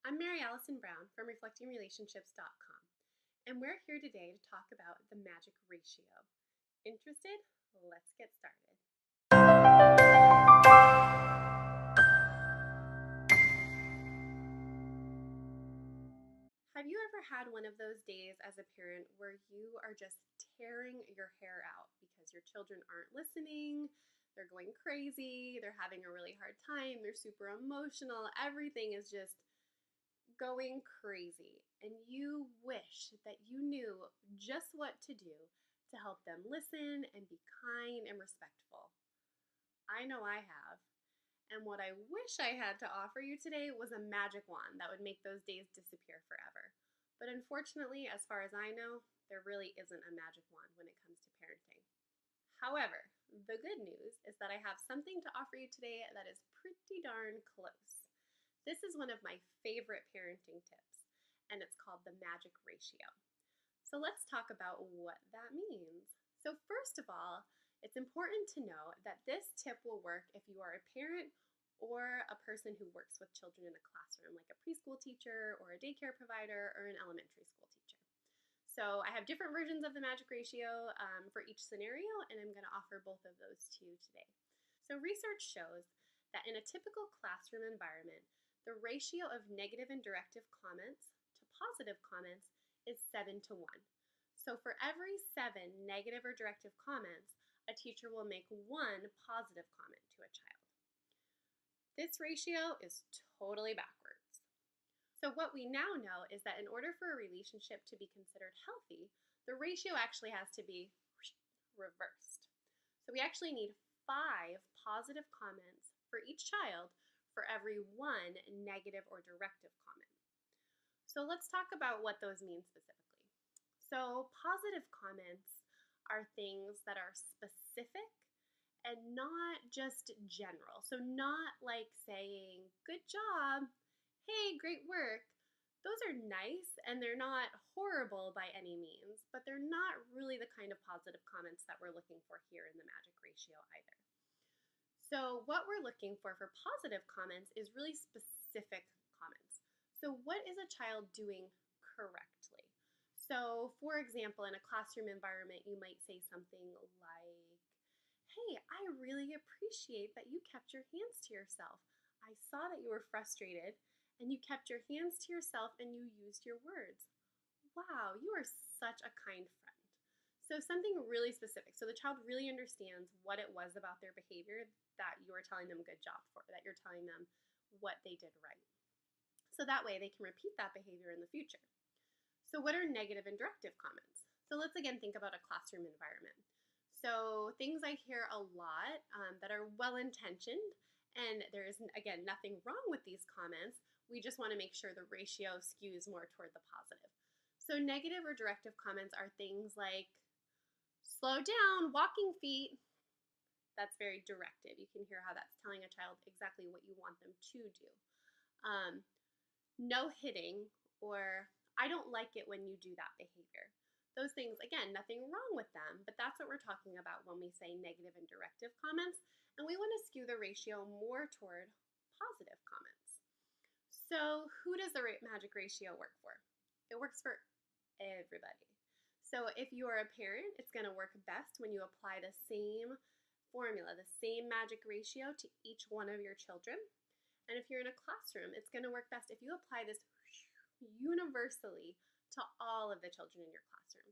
I'm Mary Allison Brown from reflectingrelationships.com, and we're here today to talk about the magic ratio. Interested? Let's get started. Have you ever had one of those days as a parent where you are just tearing your hair out because your children aren't listening, they're going crazy, they're having a really hard time, they're super emotional, everything is just going crazy, and you wish that you knew just what to do to help them listen and be kind and respectful? I know I have. And what I wish I had to offer you today was a magic wand that would make those days disappear forever. But unfortunately, as far as I know, there really isn't a magic wand when it comes to parenting. However, the good news is that I have something to offer you today that is pretty darn close. This is one of my favorite parenting tips, and it's called the magic ratio. So let's talk about what that means. So first of all, it's important to know that this tip will work if you are a parent or a person who works with children in a classroom, like a preschool teacher or a daycare provider or an elementary school teacher. So I have different versions of the magic ratio for each scenario, and I'm going to offer both of those to you today. So research shows that in a typical classroom environment, the ratio of negative and directive comments to positive comments is 7 to 1. So for every 7 negative or directive comments, a teacher will make 1 positive comment to a child. This ratio is totally backwards. So what we now know is that in order for a relationship to be considered healthy, the ratio actually has to be reversed. So we actually need 5 positive comments for each child for every 1 negative or directive comment. So let's talk about what those mean specifically. So positive comments are things that are specific and not just general. So not like saying, good job, hey, great work. Those are nice and they're not horrible by any means, but they're not really the kind of positive comments that we're looking for here in the magic ratio either. So what we're looking for positive comments is really specific comments. So what is a child doing correctly? So for example, in a classroom environment, you might say something like, hey, I really appreciate that you kept your hands to yourself. I saw that you were frustrated and you kept your hands to yourself and you used your words. Wow, you are such a kind friend. So something really specific. So the child really understands what it was about their behavior that you are telling them good job for, that you're telling them what they did right. So that way they can repeat that behavior in the future. So what are negative and directive comments? So let's again think about a classroom environment. So things I hear a lot that are well-intentioned, and there is, again, nothing wrong with these comments. We just want to make sure the ratio skews more toward the positive. So negative or directive comments are things like, slow down, walking feet. That's very directive. You can hear how that's telling a child exactly what you want them to do. No hitting, or I don't like it when you do that behavior. Those things, again, nothing wrong with them, but that's what we're talking about when we say negative and directive comments, and we want to skew the ratio more toward positive comments. So who does the magic ratio work for? It works for everybody. So if you are a parent, it's going to work best when you apply the same formula, the same magic ratio to each one of your children. And if you're in a classroom, it's going to work best if you apply this universally to all of the children in your classroom.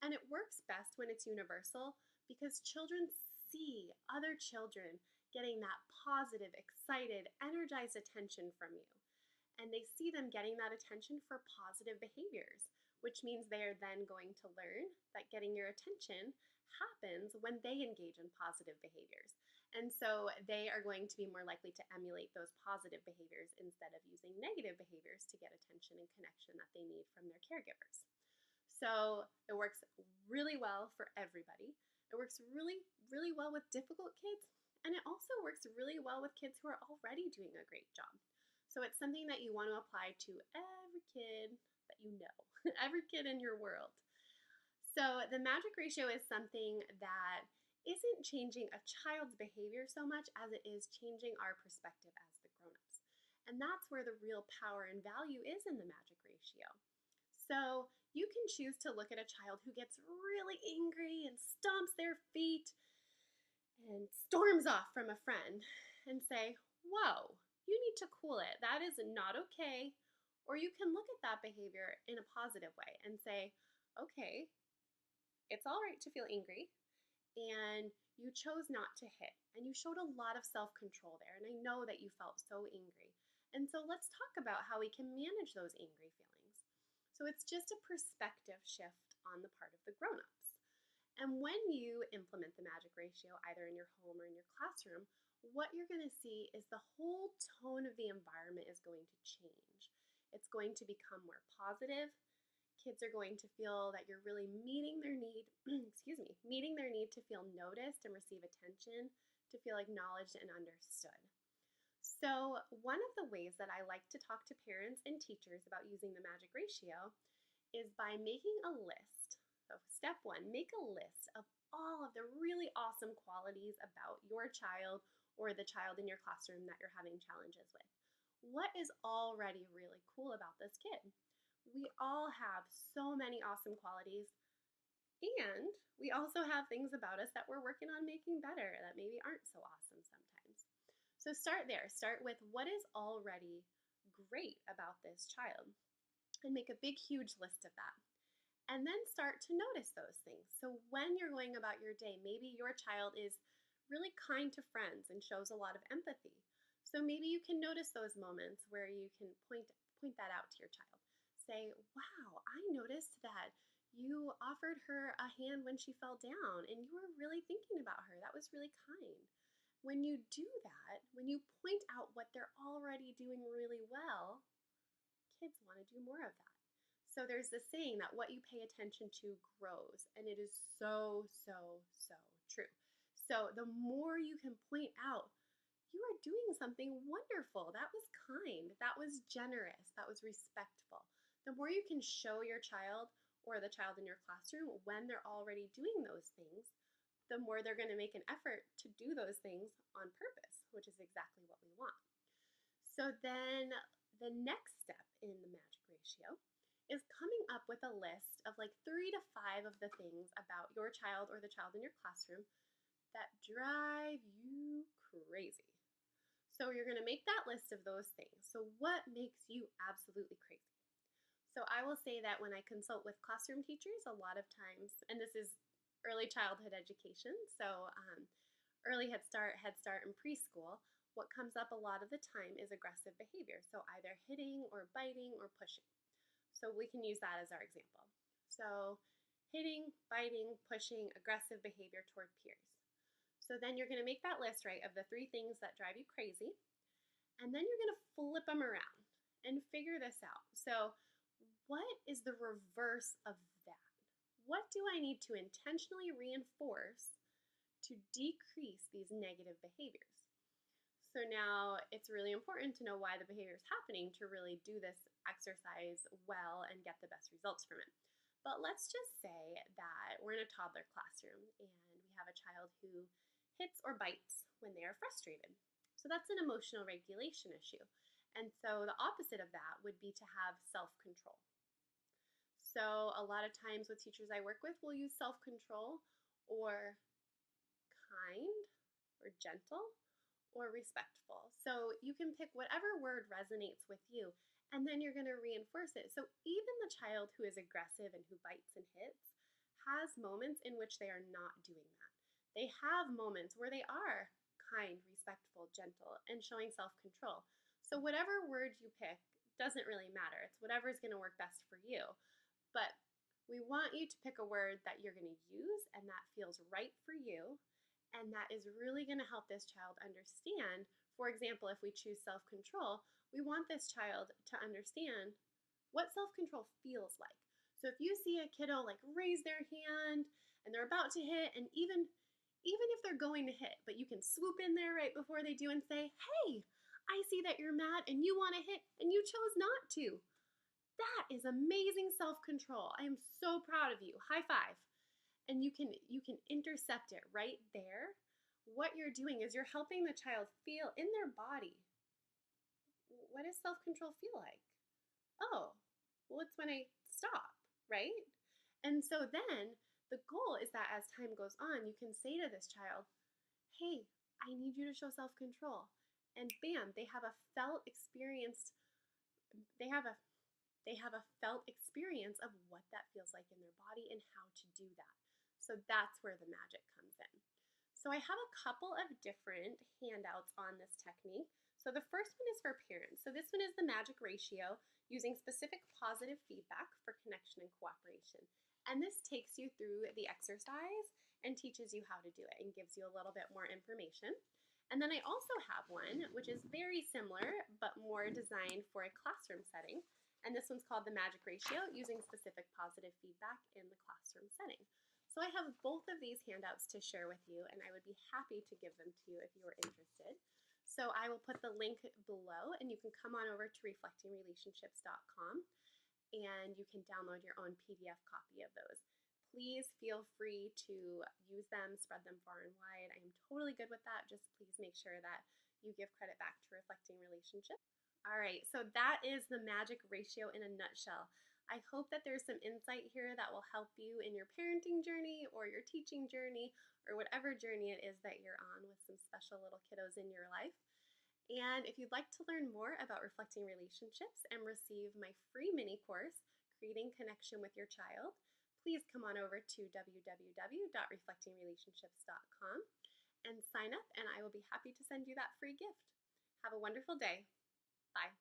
And it works best when it's universal because children see other children getting that positive, excited, energized attention from you. And they see them getting that attention for positive behaviors, which means they are then going to learn that getting your attention happens when they engage in positive behaviors. And so they are going to be more likely to emulate those positive behaviors instead of using negative behaviors to get attention and connection that they need from their caregivers. So it works really well for everybody. It works really, really well with difficult kids, and it also works really well with kids who are already doing a great job. So it's something that you want to apply to every kid that you know, every kid in your world. So the magic ratio is something that isn't changing a child's behavior so much as it is changing our perspective as the grown-ups. And that's where the real power and value is in the magic ratio. So you can choose to look at a child who gets really angry and stomps their feet and storms off from a friend and say, whoa, you need to cool it. That is not okay. Or you can look at that behavior in a positive way and say, okay, it's all right to feel angry, and you chose not to hit, and you showed a lot of self-control there, and I know that you felt so angry. And so let's talk about how we can manage those angry feelings. So it's just a perspective shift on the part of the grown-ups. And when you implement the magic ratio, either in your home or in your classroom, what you're going to see is the whole tone of the environment is going to change. It's going to become more positive. Kids are going to feel that you're really meeting their need, meeting their need to feel noticed and receive attention, to feel acknowledged and understood. So one of the ways that I like to talk to parents and teachers about using the magic ratio is by making a list. So step one, make a list of all of the really awesome qualities about your child or the child in your classroom that you're having challenges with. What is already really cool about this kid? We all have so many awesome qualities, and we also have things about us that we're working on making better that maybe aren't so awesome sometimes. So start there. Start with what is already great about this child and make a big, huge list of that. And then start to notice those things. So when you're going about your day, maybe your child is really kind to friends and shows a lot of empathy. So maybe you can notice those moments where you can point that out to your child. Say, wow, I noticed that you offered her a hand when she fell down and you were really thinking about her. That was really kind. When you do that, when you point out what they're already doing really well, kids want to do more of that. So there's this saying that what you pay attention to grows, and it is so, so, so true. So the more you can point out, you are doing something wonderful. That was kind. That was generous. That was respectful. The more you can show your child or the child in your classroom when they're already doing those things, the more they're going to make an effort to do those things on purpose, which is exactly what we want. So then the next step in the magic ratio is coming up with a list of like 3 to 5 of the things about your child or the child in your classroom that drive you crazy. So you're going to make that list of those things. So what makes you absolutely crazy? So I will say that when I consult with classroom teachers, a lot of times, and this is early childhood education, so early Head Start, and preschool, what comes up a lot of the time is aggressive behavior. So either hitting or biting or pushing. So we can use that as our example. So hitting, biting, pushing, aggressive behavior toward peers. So then you're going to make that list, right, of the 3 things that drive you crazy, and then you're going to flip them around and figure this out. So what is the reverse of that? What do I need to intentionally reinforce to decrease these negative behaviors? So now it's really important to know why the behavior is happening to really do this exercise well and get the best results from it. But let's just say that we're in a toddler classroom and we have a child who hits or bites when they are frustrated. So that's an emotional regulation issue. And so the opposite of that would be to have self-control. So a lot of times with teachers I work with, we'll use self-control or kind or gentle or respectful. So you can pick whatever word resonates with you, and then you're going to reinforce it. So even the child who is aggressive and who bites and hits has moments in which they are not doing that. They have moments where they are kind, respectful, gentle, and showing self-control. So whatever word you pick doesn't really matter. It's whatever is going to work best for you. But we want you to pick a word that you're going to use and that feels right for you, and that is really going to help this child understand. For example, if we choose self-control, we want this child to understand what self-control feels like. So if you see a kiddo like raise their hand and they're about to hit, and even if they're going to hit, but you can swoop in there right before they do and say, hey, I see that you're mad and you want to hit and you chose not to. That is amazing self-control. I am so proud of you. High five. And you can intercept it right there. What you're doing is you're helping the child feel in their body what does self-control feel like? Oh, well, it's when I stop, right? And so then the goal is that as time goes on, you can say to this child, hey, I need you to show self-control. And bam, they have a felt experience. They have a they have a felt experience of what that feels like in their body and how to do that. So that's where the magic comes in. So I have a couple of different handouts on this technique. So the first one is for parents. So this one is the magic ratio using specific positive feedback for connection and cooperation. And this takes you through the exercise and teaches you how to do it and gives you a little bit more information. And then I also have one which is very similar but more designed for a classroom setting. And this one's called the magic ratio using specific positive feedback in the classroom setting. So I have both of these handouts to share with you, and I would be happy to give them to you if you were interested. So I will put the link below, and you can come on over to reflectingrelationships.com, and you can download your own PDF copy of those. Please feel free to use them, spread them far and wide. I am totally good with that. Just please make sure that you give credit back to Reflecting Relationships. All right, so that is the magic ratio in a nutshell. I hope that there's some insight here that will help you in your parenting journey or your teaching journey or whatever journey it is that you're on with some special little kiddos in your life. And if you'd like to learn more about reflecting relationships and receive my free mini course, Creating Connection with Your Child, please come on over to www.reflectingrelationships.com and sign up, and I will be happy to send you that free gift. Have a wonderful day. Bye.